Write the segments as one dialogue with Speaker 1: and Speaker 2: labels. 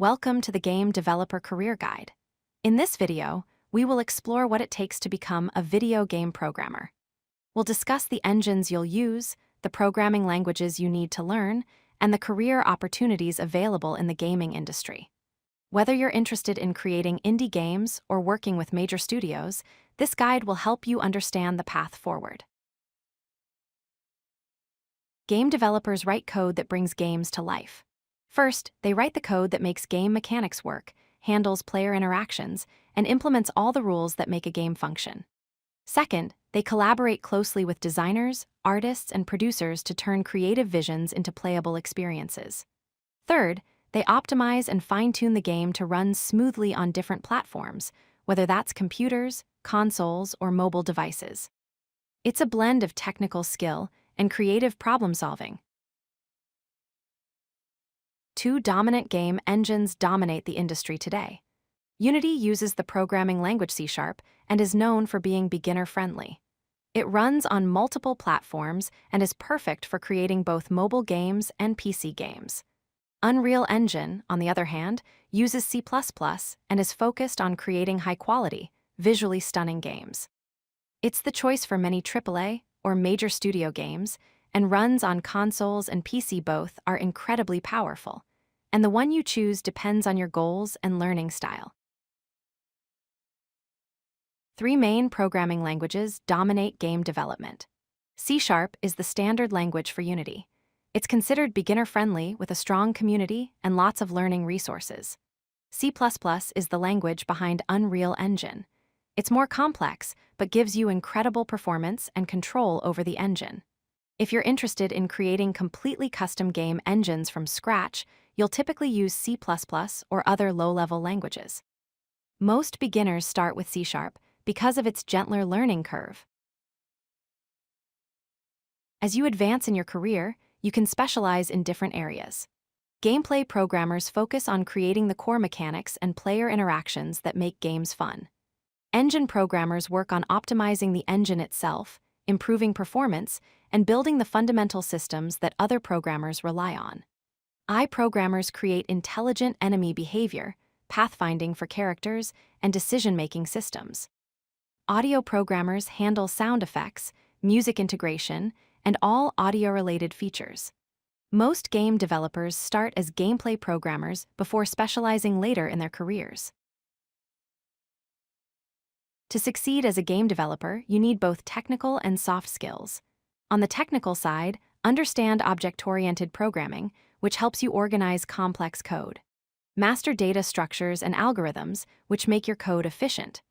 Speaker 1: Welcome to the Game Developer Career Guide. In this video, we will explore what it takes to become a video game programmer. We'll discuss the engines you'll use, the programming languages you need to learn, and the career opportunities available in the gaming industry. Whether you're interested in creating indie games or working with major studios, this guide will help you understand the path forward. Game developers write code that brings games to life. First, they write the code that makes game mechanics work, handles player interactions, and implements all the rules that make a game function. Second, they collaborate closely with designers, artists, and producers to turn creative visions into playable experiences. Third, they optimize and fine-tune the game to run smoothly on different platforms, whether that's computers, consoles, or mobile devices. It's a blend of technical skill and creative problem-solving. Two dominant game engines dominate the industry today. Unity uses the programming language C# and is known for being beginner-friendly. It runs on multiple platforms and is perfect for creating both mobile games and PC games. Unreal Engine, on the other hand, uses C++ and is focused on creating high-quality, visually stunning games. It's the choice for many AAA or major studio games, and runs on consoles and PC. Both are incredibly powerful, and the one you choose depends on your goals and learning style. Three main programming languages dominate game development. C# is the standard language for Unity. It's considered beginner-friendly with a strong community and lots of learning resources. C++ is the language behind Unreal Engine. It's more complex, but gives you incredible performance and control over the engine. If you're interested in creating completely custom game engines from scratch, you'll typically use C++ or other low-level languages. Most beginners start with C# because of its gentler learning curve. As you advance in your career, you can specialize in different areas. Gameplay programmers focus on creating the core mechanics and player interactions that make games fun. Engine programmers work on optimizing the engine itself, improving performance, and building the fundamental systems that other programmers rely on. AI programmers create intelligent enemy behavior, pathfinding for characters, and decision-making systems. Audio programmers handle sound effects, music integration, and all audio-related features. Most game developers start as gameplay programmers before specializing later in their careers. To succeed as a game developer, you need both technical and soft skills. On the technical side, understand object-oriented programming, which helps you organize complex code. Master data structures and algorithms, which make your code efficient.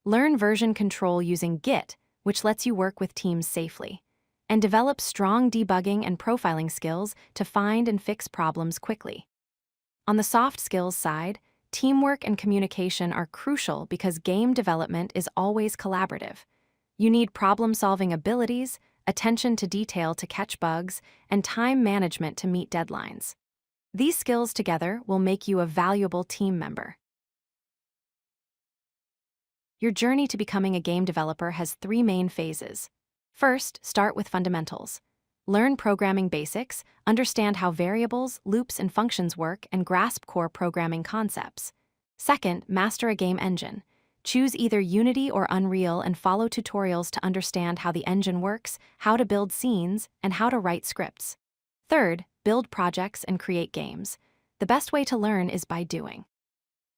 Speaker 1: Learn version control using Git, which lets you work with teams safely. And develop strong debugging and profiling skills to find and fix problems quickly. On the soft skills side, teamwork and communication are crucial because game development is always collaborative. You need problem-solving abilities, attention to detail to catch bugs, and time management to meet deadlines. These skills together will make you a valuable team member. Your journey to becoming a game developer has three main phases. First, start with fundamentals. Learn programming basics, understand how variables, loops, and functions work, and grasp core programming concepts. Second, master a game engine. Choose either Unity or Unreal and follow tutorials to understand how the engine works, how to build scenes, and how to write scripts. Third, build projects and create games. The best way to learn is by doing.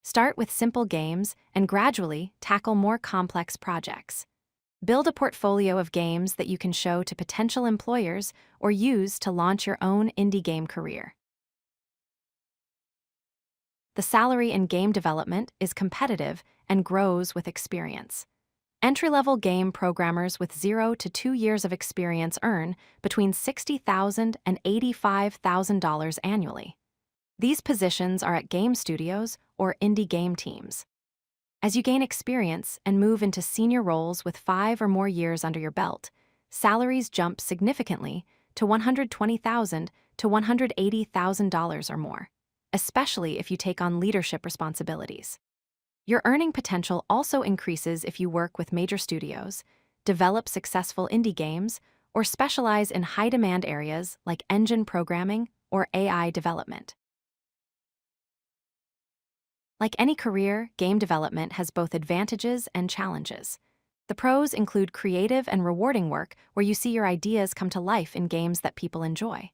Speaker 1: Start with simple games and gradually tackle more complex projects. Build a portfolio of games that you can show to potential employers or use to launch your own indie game career. The salary in game development is competitive and grows with experience. Entry-level game programmers with 0 to 2 years of experience earn between $60,000 and $85,000 annually. These positions are at game studios or indie game teams. As you gain experience and move into senior roles with 5 or more years under your belt, salaries jump significantly to $120,000 to $180,000 or more, especially if you take on leadership responsibilities. Your earning potential also increases if you work with major studios, develop successful indie games, or specialize in high-demand areas like engine programming or AI development. Like any career, game development has both advantages and challenges. The pros include creative and rewarding work where you see your ideas come to life in games that people enjoy.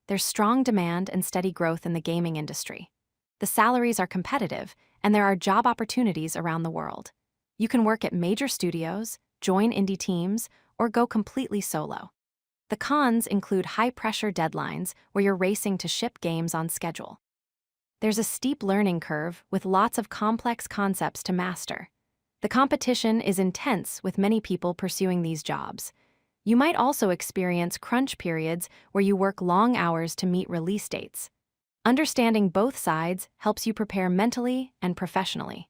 Speaker 1: There's strong demand and steady growth in the gaming industry. The salaries are competitive, and there are job opportunities around the world. You can work at major studios, join indie teams, or go completely solo. The cons include high-pressure deadlines where you're racing to ship games on schedule. There's a steep learning curve with lots of complex concepts to master. The competition is intense with many people pursuing these jobs. You might also experience crunch periods where you work long hours to meet release dates. Understanding both sides helps you prepare mentally and professionally.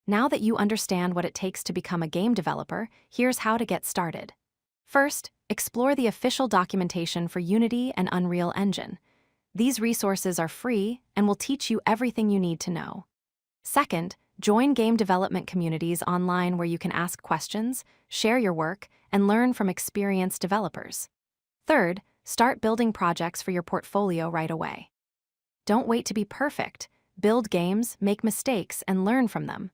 Speaker 1: Now that you understand what it takes to become a game developer, here's how to get started. First, explore the official documentation for Unity and Unreal Engine. These resources are free and will teach you everything you need to know. Second, join game development communities online where you can ask questions, share your work, and learn from experienced developers. Third, start building projects for your portfolio right away. Don't wait to be perfect. Build games, make mistakes, and learn from them.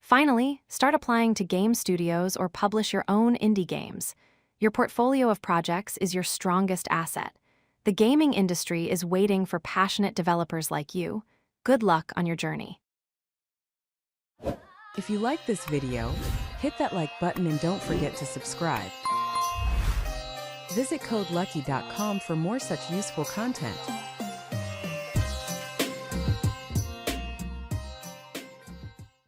Speaker 1: Finally, start applying to game studios or publish your own indie games. Your portfolio of projects is your strongest asset. The gaming industry is waiting for passionate developers like you. Good luck on your journey.
Speaker 2: If you like this video, hit that like button and don't forget to subscribe. Visit codelucky.com for more such useful content.